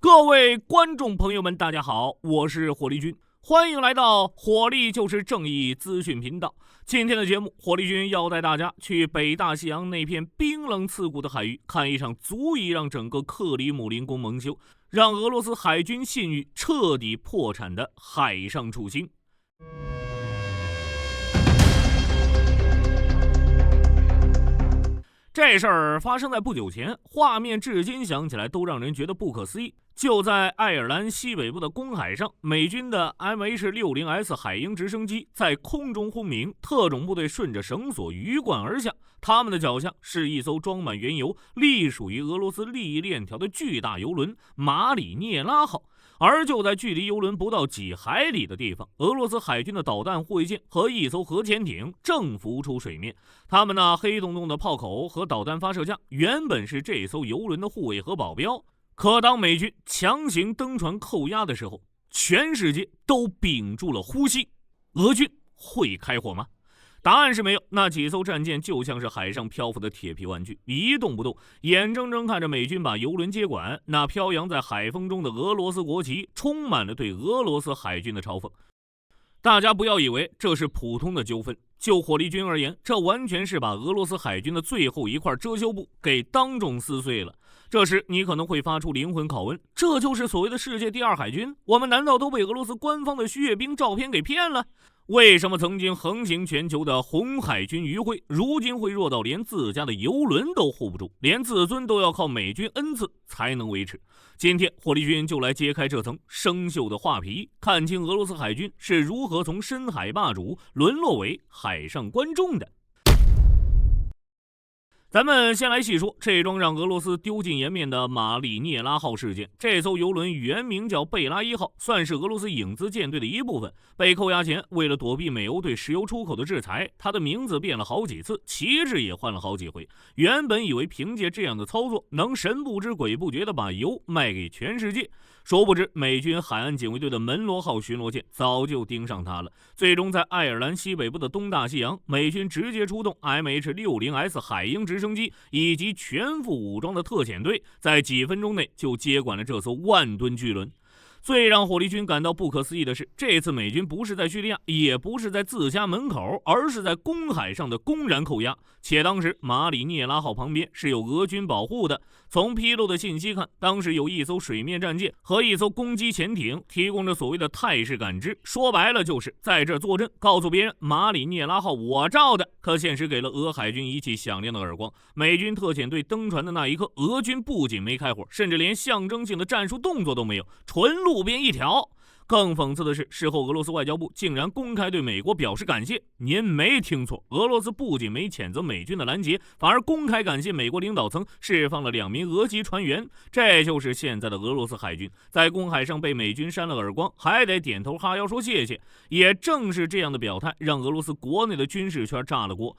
各位观众朋友们，大家好，我是火力军，欢迎来到火力就是正义资讯频道。今天的节目，火力军要带大家去北大西洋那片冰冷刺骨的海域，看一场足以让整个克里姆林宫蒙羞，让俄罗斯海军信誉彻底破产的海上处刑。这事儿发生在不久前，画面至今想起来都让人觉得不可思议。就在爱尔兰西北部的公海上，美军的 MH-60S 海鹰直升机在空中轰鸣，特种部队顺着绳索鱼贯而下，他们的脚下是一艘装满原油、隶属于俄罗斯利益链条的巨大油轮马里涅拉号。而就在距离油轮不到几海里的地方，俄罗斯海军的导弹护卫舰和一艘核潜艇正浮出水面。他们那黑洞洞的炮口和导弹发射架原本是这艘油轮的护卫和保镖，可当美军强行登船扣押的时候，全世界都屏住了呼吸。俄军会开火吗？答案是没有，那几艘战舰就像是海上漂浮的铁皮玩具，一动不动，眼睁睁看着美军把油轮接管。那飘扬在海风中的俄罗斯国旗充满了对俄罗斯海军的嘲讽。大家不要以为这是普通的纠纷，就火力军而言，这完全是把俄罗斯海军的最后一块遮羞布给当众撕碎了。这时你可能会发出灵魂拷问，这就是所谓的世界第二海军？我们难道都被俄罗斯官方的阅兵照片给骗了？为什么曾经横行全球的红海军余晖，如今会弱到连自家的油轮都护不住，连自尊都要靠美军恩赐才能维持？今天火力军就来揭开这层生锈的画皮，看清俄罗斯海军是如何从深海霸主沦落为海上观众的。咱们先来细说这桩让俄罗斯丢尽颜面的马里涅拉号事件。这艘油轮原名叫贝拉伊号，算是俄罗斯影子舰队的一部分。被扣押前，为了躲避美欧对石油出口的制裁，它的名字变了好几次，旗帜也换了好几回。原本以为凭借这样的操作，能神不知鬼不觉地把油卖给全世界，殊不知美军海岸警卫队的门罗号巡逻舰早就盯上它了。最终在爱尔兰西北部的东大西洋，美军直接出动 MH-60S 海鹰直升机以及全副武装的特遣队，在几分钟内就接管了这艘万吨巨轮。最让火力军感到不可思议的是，这次美军不是在叙利亚，也不是在自家门口，而是在公海上的公然扣押。且当时马里涅拉号旁边是有俄军保护的。从披露的信息看，当时有一艘水面战舰和一艘攻击潜艇，提供着所谓的态势感知。说白了就是在这坐镇，告诉别人马里涅拉号我罩的。可现实给了俄海军一记响亮的耳光。美军特遣队登船的那一刻，俄军不仅没开火，甚至连象征性的战术动作都没有，纯路边一条。更讽刺的是，事后俄罗斯外交部竟然公开对美国表示感谢。您没听错，俄罗斯不仅没谴责美军的拦截，反而公开感谢美国领导层释放了2名俄籍船员。这就是现在的俄罗斯海军，在公海上被美军扇了耳光，还得点头哈腰说谢谢。也正是这样的表态，让俄罗斯国内的军事圈炸了锅。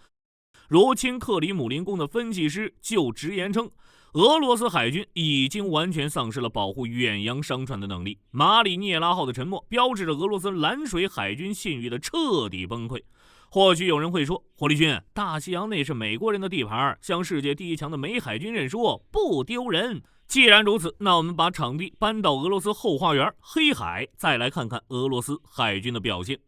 如今克里姆林宫的分析师就直言称，俄罗斯海军已经完全丧失了保护远洋商船的能力。马里涅拉号的沉没标志着俄罗斯蓝水海军信誉的彻底崩溃。或许有人会说，火力军，大西洋那是美国人的地盘，向世界第一强的美海军认输不丢人。既然如此，那我们把场地搬到俄罗斯后花园黑海，再来看看俄罗斯海军的表现。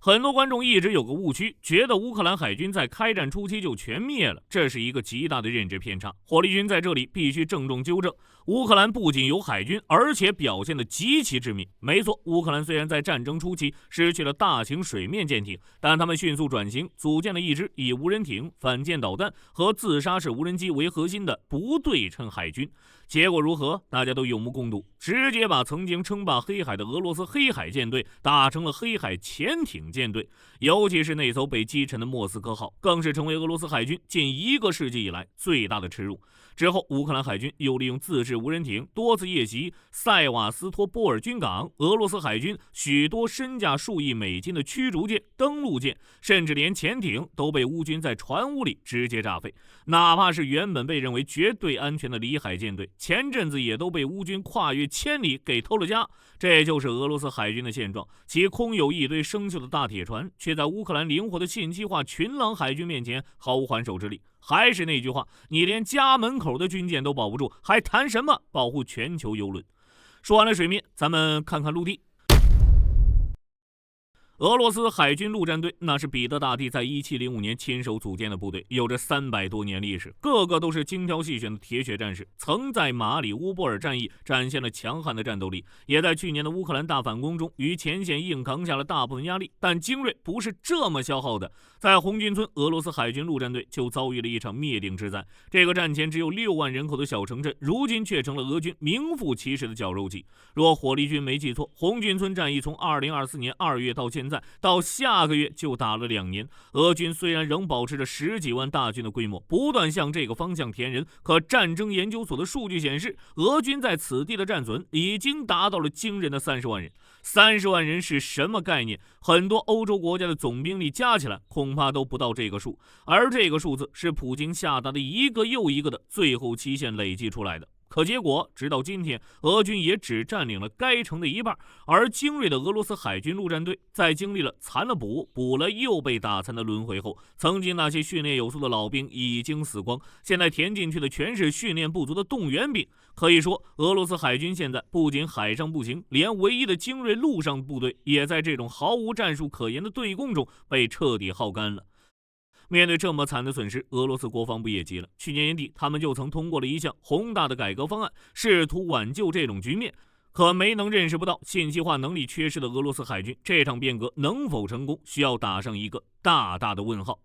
很多观众一直有个误区，觉得乌克兰海军在开战初期就全灭了，这是一个极大的认知偏差。火力军在这里必须郑重纠正，乌克兰不仅有海军，而且表现得极其致命。没错，乌克兰虽然在战争初期失去了大型水面舰艇，但他们迅速转型，组建了一支以无人艇、反舰导弹和自杀式无人机为核心的不对称海军。结果如何？大家都有目共睹，直接把曾经称霸黑海的俄罗斯黑海舰队打成了黑海潜艇舰队。尤其是那艘被击沉的莫斯科号，更是成为俄罗斯海军近1个世纪以来最大的耻辱。之后，乌克兰海军又利用自制无人艇多次夜袭塞瓦斯托波尔军港，俄罗斯海军许多身价数亿美金的驱逐舰、登陆舰，甚至连潜艇都被乌军在船坞里直接炸废。哪怕是原本被认为绝对安全的里海舰队，前阵子也都被乌军跨越千里给偷了家。这就是俄罗斯海军的现状，其空有一堆生锈的大铁船，却在乌克兰灵活的信息化群狼海军面前毫无还手之力。还是那句话，你连家门口的军舰都保不住，还谈什么保护全球邮轮？说完了水面，咱们看看陆地。俄罗斯海军陆战队那是彼得大帝在1705年亲手组建的部队，有着300多年历史，个个都是精挑细选的铁血战士，曾在马里乌波尔战役展现了强悍的战斗力，也在去年的乌克兰大反攻中于前线硬扛下了大部分压力。但精锐不是这么消耗的，在红军村，俄罗斯海军陆战队就遭遇了一场灭顶之灾。这个战前只有6万人口的小城镇，如今却成了俄军名副其实的绞肉机。若火力军没记错，红军村战役从2024年2月到现在，到下个月就打了2年。俄军虽然仍保持着10几万大军的规模，不断向这个方向填人，可战争研究所的数据显示，俄军在此地的战损已经达到了惊人的30万人。30万人是什么概念？很多欧洲国家的总兵力加起来恐怕都不到这个数，而这个数字是普京下达的一个又一个的最后期限累计出来的。可结果，直到今天，俄军也只占领了该城的一半，而精锐的俄罗斯海军陆战队在经历了残了补、补了又被打残的轮回后，曾经那些训练有素的老兵已经死光，现在填进去的全是训练不足的动员兵。可以说，俄罗斯海军现在不仅海上不行，连唯一的精锐陆上部队也在这种毫无战术可言的对攻中被彻底耗干了。面对这么惨的损失，俄罗斯国防部也急了。去年年底，他们就曾通过了一项宏大的改革方案，试图挽救这种局面，可没能认识不到信息化能力缺失的俄罗斯海军，这场变革能否成功，需要打上一个大大的问号。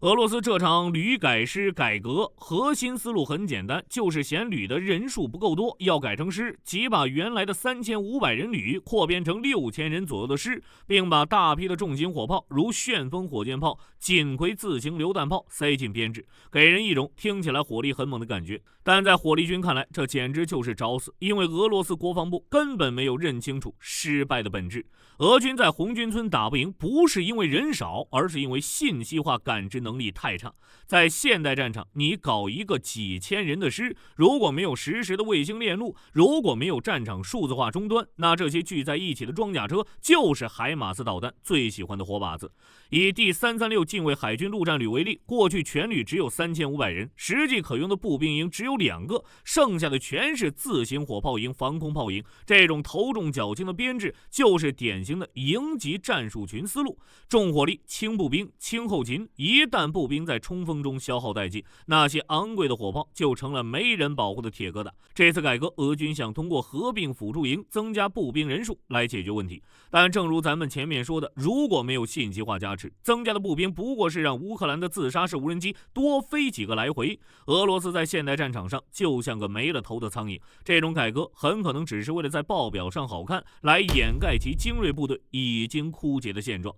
俄罗斯这场旅改师改革核心思路很简单，就是嫌旅的人数不够多，要改成师，即把原来的3500人旅扩编成6000人左右的师，并把大批的重型火炮如旋风火箭炮、锦葵自行榴弹炮塞进编制，给人一种听起来火力很猛的感觉。但在火力军看来，这简直就是找死，因为俄罗斯国防部根本没有认清楚失败的本质。俄军在红军村打不赢，不是因为人少，而是因为信息化感知能力太差。在现代战场，你搞一个几千人的师，如果没有实时的卫星链路，如果没有战场数字化终端，那这些聚在一起的装甲车就是海马斯导弹最喜欢的活靶子。以第336近卫海军陆战旅为例，过去全旅只有3500人，实际可用的步兵营只有2个，剩下的全是自行火炮营、防空炮营。这种头重脚轻的编制，就是典型的营级战术群思路。重火力、轻步兵、轻后勤，一旦步兵在冲锋中消耗殆尽，那些昂贵的火炮就成了没人保护的铁疙瘩。这次改革，俄军想通过合并辅助营增加步兵人数来解决问题，但正如咱们前面说的，如果没有信息化加持，增加的步兵不过是让乌克兰的自杀式无人机多飞几个来回。俄罗斯在现代战场上就像个没了头的苍蝇，这种改革很可能只是为了在报表上好看，来掩盖其精锐部队已经枯竭的现状。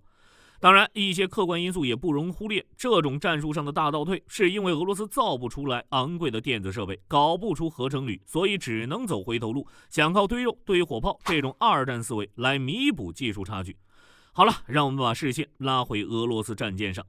当然，一些客观因素也不容忽略，这种战术上的大倒退，是因为俄罗斯造不出来昂贵的电子设备，搞不出合成旅，所以只能走回头路，想靠堆肉、堆火炮这种二战思维来弥补技术差距。好了，让我们把视线拉回俄罗斯战舰上。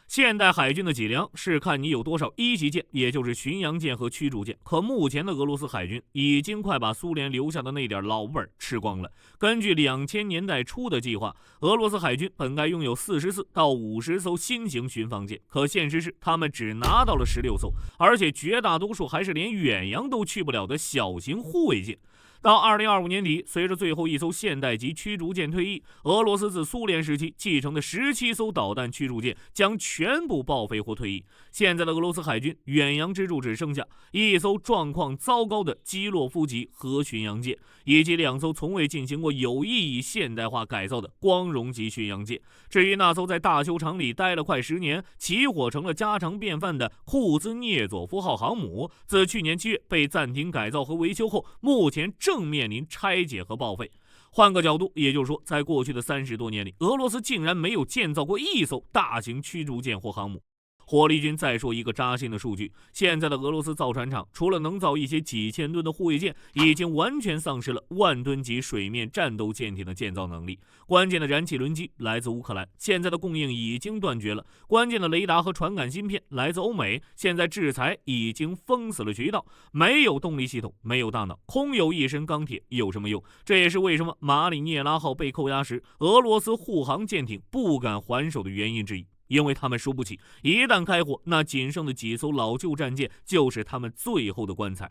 现代海军的脊梁是看你有多少一级舰，也就是巡洋舰和驱逐舰。可目前的俄罗斯海军已经快把苏联留下的那点老本吃光了。根据2000年代初的计划，俄罗斯海军本该拥有44到50艘新型巡防舰，可现实是他们只拿到了16艘，而且绝大多数还是连远洋都去不了的小型护卫舰。到2025年底，随着最后一艘现代级驱逐舰退役，俄罗斯自苏联时期继承的17艘导弹驱逐舰将全部报废或退役。现在的俄罗斯海军远洋支柱只剩下一艘状况糟糕的基洛夫级核巡洋舰，以及2艘从未进行过有意义现代化改造的光荣级巡洋舰。至于那艘在大修厂里待了快10年，起火成了家常便饭的库兹涅佐夫号航母，自去年7月被暂停改造和维修后，目前正面临拆解和报废。换个角度，也就是说，在过去的30多年里，俄罗斯竟然没有建造过一艘大型驱逐舰或航母。火力军再说一个扎心的数据，现在的俄罗斯造船厂除了能造一些几千吨的护卫舰，已经完全丧失了万吨级水面战斗舰艇的建造能力。关键的燃气轮机来自乌克兰，现在的供应已经断绝了。关键的雷达和传感芯片来自欧美，现在制裁已经封死了渠道。没有动力系统，没有大脑，空有一身钢铁有什么用？这也是为什么马里涅拉号被扣押时，俄罗斯护航舰艇不敢还手的原因之一。因为他们输不起，一旦开火，那仅剩的几艘老旧战舰就是他们最后的棺材。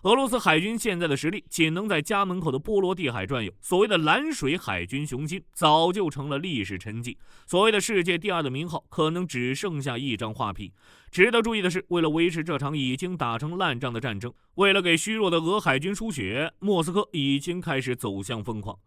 俄罗斯海军现在的实力仅能在家门口的波罗的海转悠，所谓的蓝水海军雄心早就成了历史沉寂，所谓的世界第二的名号可能只剩下一张画皮。值得注意的是，为了维持这场已经打成烂仗的战争，为了给虚弱的俄海军输血，莫斯科已经开始走向疯狂。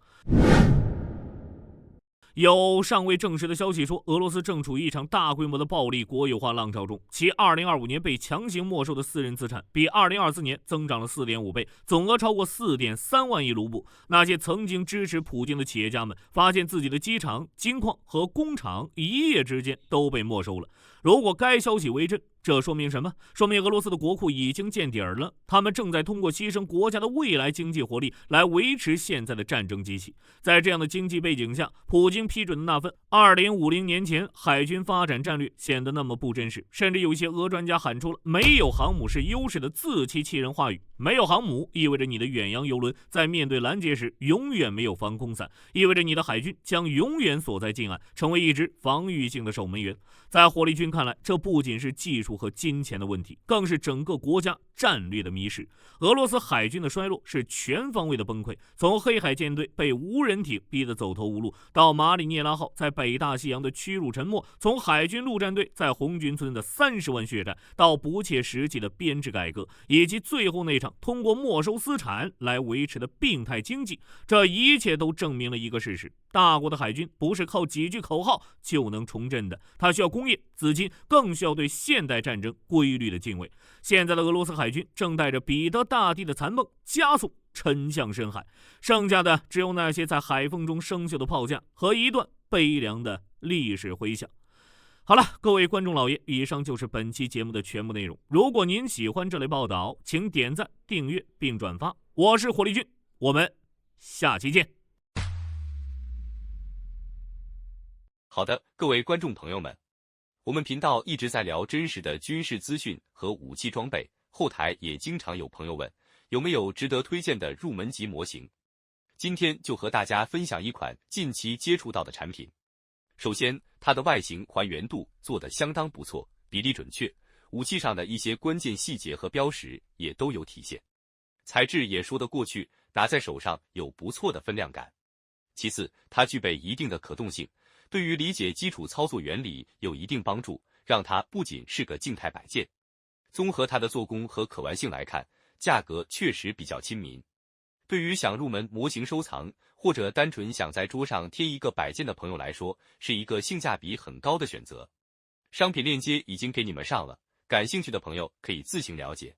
有尚未证实的消息说，俄罗斯正处于一场大规模的暴力国有化浪潮中，其2025年被强行没收的私人资产比2024年增长了 4.5 倍，总额超过 4.3万亿卢布。那些曾经支持普京的企业家们发现自己的机场、金矿和工厂一夜之间都被没收了。如果该消息为真，这说明什么？说明俄罗斯的国库已经见底儿了，他们正在通过牺牲国家的未来经济活力来维持现在的战争机器。在这样的经济背景下，普京批准的那份2050年前海军发展战略显得那么不真实，甚至有一些俄专家喊出了“没有航母是优势”的自欺欺人话语。没有航母意味着你的远洋游轮在面对拦截时永远没有防空伞，意味着你的海军将永远锁在近岸，成为一支防御性的守门员。在火力军看来，这不仅是技术和金钱的问题，更是整个国家战略的迷失。俄罗斯海军的衰落是全方位的崩溃，从黑海舰队被无人艇逼得走投无路，到马里涅拉号在北大西洋的屈辱沉没，从海军陆战队在红军村的30万血战，到不切实际的编制改革，以及最后那场通过没收私产来维持的病态经济，这一切都证明了一个事实：大国的海军不是靠几句口号就能重振的，它需要工业、资金，更需要对现代战争规律的敬畏。现在的俄罗斯海军正带着彼得大帝的残梦加速沉向深海，剩下的只有那些在海风中生锈的炮架和一段悲凉的历史回响。好了，各位观众老爷，以上就是本期节目的全部内容。如果您喜欢这类报道，请点赞、订阅并转发。我是火力军，我们下期见。好的，各位观众朋友们，我们频道一直在聊真实的军事资讯和武器装备，后台也经常有朋友问，有没有值得推荐的入门级模型？今天就和大家分享一款近期接触到的产品。首先，它的外形还原度做得相当不错，比例准确，武器上的一些关键细节和标识也都有体现，材质也说得过去，拿在手上有不错的分量感。其次，它具备一定的可动性，对于理解基础操作原理有一定帮助，让它不仅是个静态摆件。综合它的做工和可玩性来看，价格确实比较亲民。对于想入门模型收藏，或者单纯想在桌上贴一个摆件的朋友来说，是一个性价比很高的选择。商品链接已经给你们上了，感兴趣的朋友可以自行了解。